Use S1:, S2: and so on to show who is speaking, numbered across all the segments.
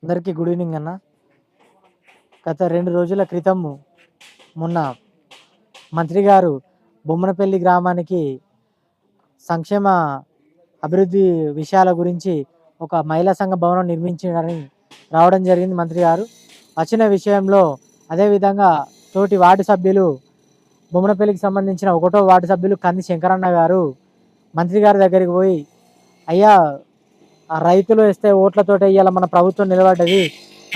S1: అందరికీ good evening అన్న. గత 2 రోజుల క్రితం మొన్న మంత్రి గారు బొమ్మనపల్లి గ్రామానికి సంక్షేమ అభివృద్ధి విషయాల గురించి ఒక మహిళా సంఘ భవనం నిర్మించారని రావడం జరిగింది. మంత్రి గారు వచ్చిన విషయంలో అదేవిధంగా తోటి వార్డు సభ్యులు బొమ్మనపల్లికి సంబంధించిన 1వ వార్డు సభ్యులు కంది శంకరన్న గారు మంత్రి గారి దగ్గరికి పోయి, అయ్యా ఆ రైతులు వేస్తే ఓట్లతోటే ఇవాళ మన ప్రభుత్వం నిలబడ్డది,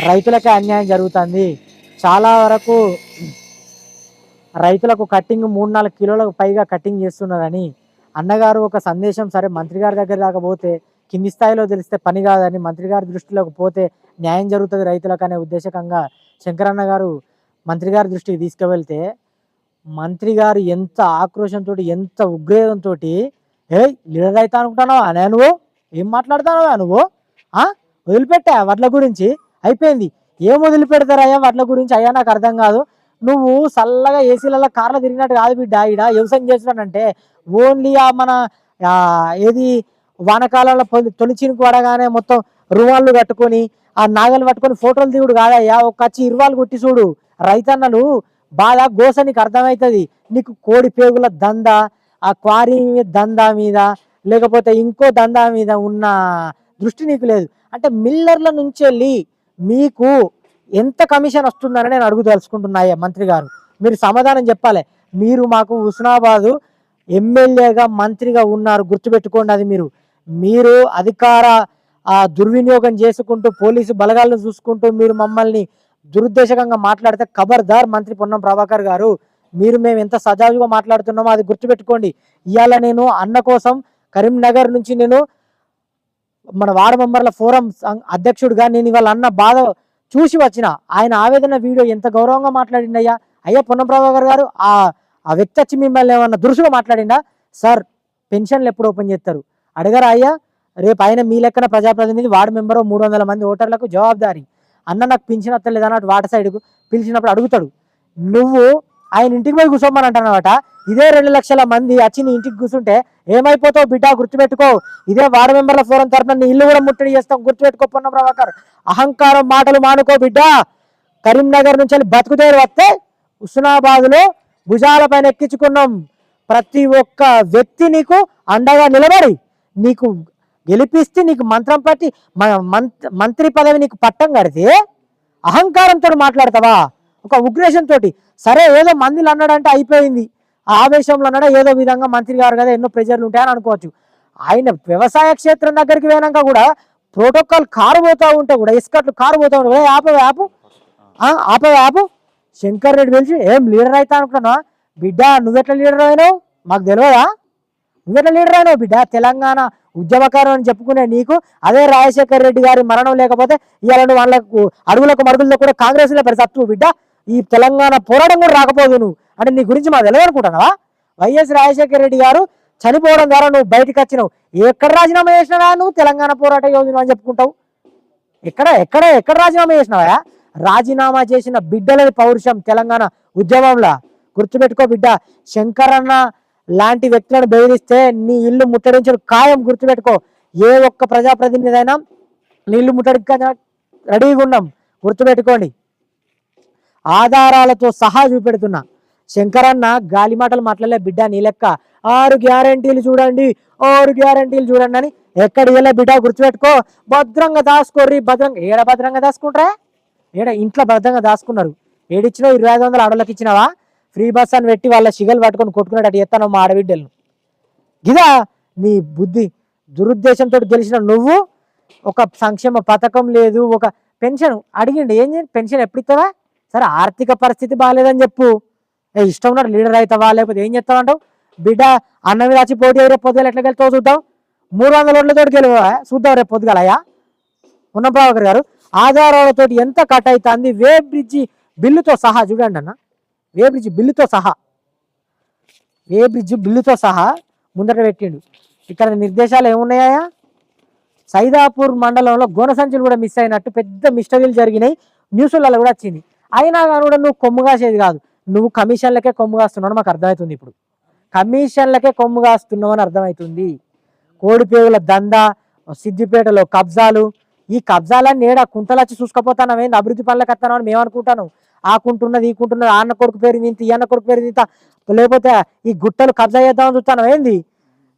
S1: రైతులకే అన్యాయం జరుగుతుంది, చాలా వరకు రైతులకు కట్టింగ్ 3-4 కిలోలకు పైగా కట్టింగ్ చేస్తున్నారని అన్నగారు ఒక సందేశం. సరే మంత్రి గారి దగ్గర దాకా పోతే కింది స్థాయిలో తెలిస్తే పని కాదని, మంత్రి గారి దృష్టిలోకి పోతే న్యాయం జరుగుతుంది రైతులకు అనే ఉద్దేశకంగా శంకరన్న గారు మంత్రి గారి దృష్టికి తీసుకువెళ్తే, మంత్రి గారు ఎంత ఆక్రోషంతో ఎంత ఉగ్రేదంతో, ఏ లీడర్ అవుతా అనుకుంటున్నావా అనే, నువ్వు ఏం మాట్లాడుతున్నావా నువ్వు, వదిలిపెట్టా వడ్ల గురించి అయిపోయింది, ఏం వదిలిపెడతారయ్యా వడ్ల గురించి, అయ్యా నాకు అర్థం కాదు, నువ్వు చల్లగా ఏసీలలో కార్లో తిరిగినట్టు కాదు బిడ్డ, ఈడ వ్యవసాయం చేస్తున్నానంటే ఓన్లీ మన ఏది వానకాలంలో తొలి చినుకు పడగానే మొత్తం రుమాళ్ళు కట్టుకొని ఆ నాగలు పట్టుకొని ఫోటోలు దిగుడు కాదయ్యా, ఒక వచ్చి ఇరువాలు కొట్టి చూడు, రైతన్నలు బాగా గోస నీకు అర్థమవుతుంది. నీకు కోడి పేగుల దందా, ఆ క్వారీ దందా మీద లేకపోతే ఇంకో దందా మీద ఉన్న దృష్టి నీకు లేదు. అంటే మిల్లర్ల నుంచి వెళ్ళి మీకు ఎంత కమిషన్ వస్తుందని నేను అడుగుదలుచుకుంటున్నాయా మంత్రి గారు, మీరు సమాధానం చెప్పాలి. మీరు మాకు హుస్నాబాదు ఎమ్మెల్యేగా మంత్రిగా ఉన్నారు, గుర్తుపెట్టుకోండి. అది మీరు అధికార దుర్వినియోగం చేసుకుంటూ పోలీసు బలగాలను చూసుకుంటూ మీరు మమ్మల్ని దురుద్దేశకంగా మాట్లాడితే ఖబర్దార్ మంత్రి పొన్నం ప్రభాకర్ గారు, మేము ఎంత సజావుగా మాట్లాడుతున్నామో అది గుర్తుపెట్టుకోండి. ఇవాళ నేను అన్న కోసం కరీంనగర్ నుంచి నేను మన వార్డు మెంబర్ల ఫోరం అధ్యక్షుడిగా నేను ఇవాళ అన్న బాధ చూసి వచ్చిన, ఆయన ఆవేదన వీడియో ఎంత గౌరవంగా మాట్లాడిండయ్యా. అయ్యా పొన్నం ప్రభాకర్ గారు, ఆ వ్యక్తి వచ్చి మిమ్మల్ని ఏమన్నా దురుసుగా మాట్లాడిండా? సార్ పెన్షన్లు ఎప్పుడు ఓపెన్ చేస్తారు అడగరా అయ్యా? రేపు ఆయన మీ లెక్కన ప్రజాప్రతినిధి వార్డు మెంబరు 300 మంది ఓటర్లకు జవాబుదారి. అన్న నాకు పింఛన్ వస్తలేదు అన్నట్టు వాటర్ సైడ్కు పిలిచినప్పుడు అడుగుతాడు. నువ్వు ఆయన ఇంటికి పోయి కూర్చోమని అంటున్నావట. ఇదే 2 లక్షల మంది వచ్చి నీ ఇంటికి కూర్చుంటే ఏమైపోతావు బిడ్డ, గుర్తుపెట్టుకో. ఇదే వార్డు మెంబర్ల ఫోరం తరఫున నీ ఇల్లు కూడా ముట్టడి చేస్తాం, గుర్తుపెట్టుకో పొన్నం ప్రభాకర్. అహంకారం మాటలు మానుకో బిడ్డ. కరీంనగర్ నుంచి బతుకుదేరు వస్తే హుస్నాబాద్లో భుజాల పైన ఎక్కించుకున్నాం. ప్రతి ఒక్క వ్యక్తి నీకు అండగా నిలబడి నీకు గెలిపిస్తే నీకు మంత్రం పట్టి మంత్రి పదవి నీకు పట్టం కడితే అహంకారంతో మాట్లాడతావా, ఒక ఉగ్రేషంతో? సరే ఏదో మందిలు అన్నాడంటే అయిపోయింది, ఆవేశంలో అన్నాడా ఏదో విధంగా మంత్రి గారు కదా ఎన్నో ప్రెజర్లు ఉంటాయని అనుకోవచ్చు. ఆయన వ్యవసాయ క్షేత్రం దగ్గరికి పోయినాక కూడా ప్రోటోకాల్ కారు పోతూ ఉంటే కూడా ఇసుకట్లు కారు పోతూ ఉంటే కూడా ఆపు శంకర్ రెడ్డి పిలిచి, ఏం లీడర్ అవుతా అనుకున్నా బిడ్డ, నువ్వెట్లా లీడర్ అయినావు మాకు తెలియదా? నువ్వెట్లా లీడర్ అయినావు బిడ్డ? తెలంగాణ ఉద్యమకారం అని చెప్పుకునే నీకు అదే రాజశేఖర్ రెడ్డి గారి మరణం లేకపోతే ఇవాళ నువ్వు వాళ్ళకు అడుగులకు మడుగులతో కూడా కాంగ్రెస్లో పరిస్థితి బిడ్డ, ఈ తెలంగాణ పోరాటం కూడా రాకపోదు నువ్వు అంటే నీ గురించి మాకు తెలియదు అనుకుంటున్నావా? వైఎస్ రాజశేఖర రెడ్డి గారు చనిపోవడం ద్వారా నువ్వు బయటకు వచ్చినావు. ఎక్కడ రాజీనామా చేసినావా నువ్వు? తెలంగాణ పోరాట యోజన అని చెప్పుకుంటావు. ఎక్కడ రాజీనామా చేసినావా? రాజీనామా చేసిన బిడ్డలని పౌరుషం తెలంగాణ ఉద్యమంలో గుర్తుపెట్టుకో బిడ్డ. శంకరన్న లాంటి వ్యక్తులను బెదిరిస్తే నీ ఇల్లు ముట్టడించడం ఖాయం, గుర్తుపెట్టుకో. ఏ ఒక్క ప్రజాప్రతినిధి అయినా నీ ఇల్లు ముట్టడికి రెడీగా ఉన్నాం, గుర్తుపెట్టుకోండి. ఆధారాలతో సహా చూపెడుతున్నా. శంకరన్న గాలి మాటలు మాట్లాడలే బిడ్డ, నీ లెక్క 6 గ్యారంటీలు చూడండి 6 గ్యారంటీలు చూడండి అని ఎక్కడ ఇవ్వలే బిడ్డ, గుర్తుపెట్టుకో. భద్రంగా దాచుకోర్రి, ఏడ భద్రంగా దాచుకుంటారా? ఏడ ఇంట్లో భద్రంగా దాచుకున్నారు. ఏడిచ్చినావు 2500 ఆడవాళ్ళకి ఇచ్చినావా? ఫ్రీ బస్ అని పెట్టి వాళ్ళ సిగలు పట్టుకొని కొట్టుకున్నట్టు ఎత్తాను మా ఆడబిడ్డలను. గిదా నీ బుద్ధి. దురుద్దేశంతో గెలిచిన నువ్వు ఒక సంక్షేమ పథకం లేదు, ఒక పెన్షన్ అడిగిండు, ఏం చేయండి పెన్షన్ ఎప్పుడు ఇస్తావా? సరే ఆర్థిక పరిస్థితి బాగాలేదని చెప్పు, ఇష్టం ఉన్నాడు లీడర్ అవుతావా లేకపోతే ఏం చెప్తావంటావు బిడ్డ? అన్నవి రాచి పోటీ రేపు పొద్దుగా ఎట్లా గెలుతావు చూద్దాం. 300 ఓట్లతో గెలువా చూద్దాం రేపు పొద్దుగాలయ్యా. పొన్నం ప్రభాకర్ గారు ఆధారాలతో ఎంత కట్ అవుతుంది, వే బ్రిడ్జి బిల్లుతో సహా చూడండి అన్న, వే బ్రిడ్జి బిల్లుతో సహా ముందట పెట్టిండు. ఇక్కడ నిర్దేశాలు ఏమున్నాయా? సైదాపూర్ మండలంలో గోన సంచులు కూడా మిస్ అయినట్టు పెద్ద మిస్టరీలు జరిగినాయి, న్యూస్లలో కూడా వచ్చింది. అయినా కానీ కూడా నువ్వు కొమ్ము కాసేది కాదు, నువ్వు కమిషన్లకే కొమ్ము కాస్తున్నావు మాకు అర్థమవుతుంది. ఇప్పుడు కమిషన్లకే కొమ్ము కాస్తున్నావు అని అర్థమవుతుంది. కోడిపేగుల దందా, సిద్దిపేటలో కబ్జాలు, ఈ కబ్జాలన్నీ ఏడా కుంటలు వచ్చి చూసుకపోతాను ఏంది అభివృద్ధి పనులకు వస్తానని మేము అనుకుంటాను. ఆ కుంటున్నది ఈ కుంటున్నది, ఆ అన్న కొడుకు పేరు ఇంత ఈ అన్న కొడుకు పేరు ఇంత, లేకపోతే ఈ గుట్టలు కబ్జా చేద్దామని చూస్తాను ఏంది.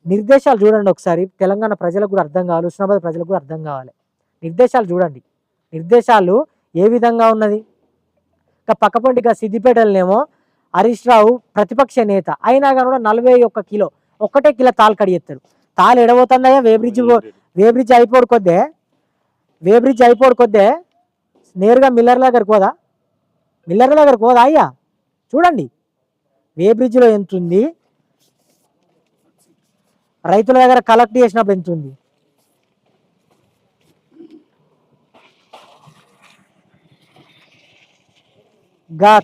S1: నిర్దేశాలు చూడండి ఒకసారి, తెలంగాణ ప్రజలకు కూడా అర్థం కావాలి, హుస్నాబాద్ ప్రజలకు కూడా అర్థం కావాలి. నిర్దేశాలు చూడండి, నిర్దేశాలు ఏ విధంగా ఉన్నది. ఇంకా పక్కపొంటిగా సిద్దిపేటలోనేమో హరీష్ రావు ప్రతిపక్ష నేత అయినా కానీ కూడా 41 కిలో ఒక్కటే కిలో తాలు కడిగేస్తారు. తాలు ఎడబోతుందయ్యా వేబ్రిడ్జ్ అయిపోడు కొద్దే నేరుగా మిల్లర్ దగ్గరికి పోదా అయ్యా. చూడండి వేబ్రిడ్జ్లో ఎంత ఉంది, రైతుల దగ్గర కలెక్ట్ చేసినప్పుడు ఎంత ఉంది.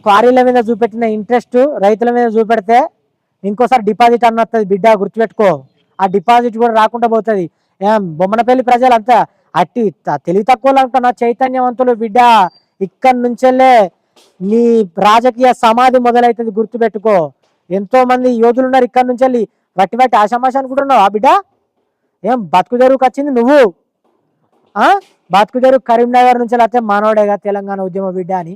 S1: క్వారీల మీద చూపెట్టిన ఇంట్రెస్ట్ రైతుల మీద చూపెడితే ఇంకోసారి డిపాజిట్ అన్నది బిడ్డ, గుర్తుపెట్టుకో. ఆ డిపాజిట్ కూడా రాకుండా పోతుంది. బొమ్మనపల్లి ప్రజలు అంతా అట్టి తెలివి తక్కువలు అంటున్నా, చైతన్యవంతులు బిడ్డ. ఇక్కడి నుంచెల్లే నీ రాజకీయ సమాధి మొదలవుతుంది, గుర్తుపెట్టుకో. ఎంతో మంది యోధులు ఉన్నారు ఇక్కడి నుంచి వట్టి ఆషామాష అనుకుంటున్నావు ఆ బిడ్డ. బతుకు తెరువుకి వచ్చింది నువ్వు. బతుకు తెరువు కరీంనగర్ నుంచి అయితే మనోడేగా తెలంగాణ ఉద్యమ బిడ్డ అని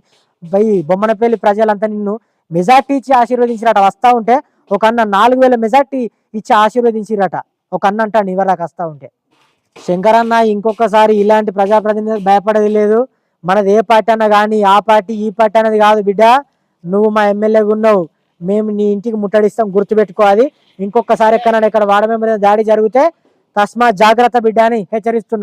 S1: బొమ్మనపల్లి ప్రజలంతా నిన్ను మెజార్టీ ఇచ్చి ఆశీర్వదించిరట. వస్తా ఉంటే ఒక అన్న 4000 మెజార్టీ ఇచ్చి ఆశీర్వదించిరట. ఒక అన్న అంటాడు ఇవరాకు వస్తా ఉంటే. శంకరన్న ఇంకొకసారి ఇలాంటి ప్రజాప్రతినిధులకు భయపడేది లేదు. మనది ఏ పార్టీ అన్నా కానీ ఆ పార్టీ ఈ పార్టీ అనేది కాదు బిడ్డ. నువ్వు మా ఎమ్మెల్యేగా ఉన్నావు, మేము నీ ఇంటికి ముట్టడిస్తాం, గుర్తుపెట్టుకో. అది ఇంకొకసారి ఎక్కడైనా ఇక్కడ వాడ మెంబర్ దాడి జరిగితే తస్మాత్ జాగ్రత్త బిడ్డ అని హెచ్చరిస్తున్నాం.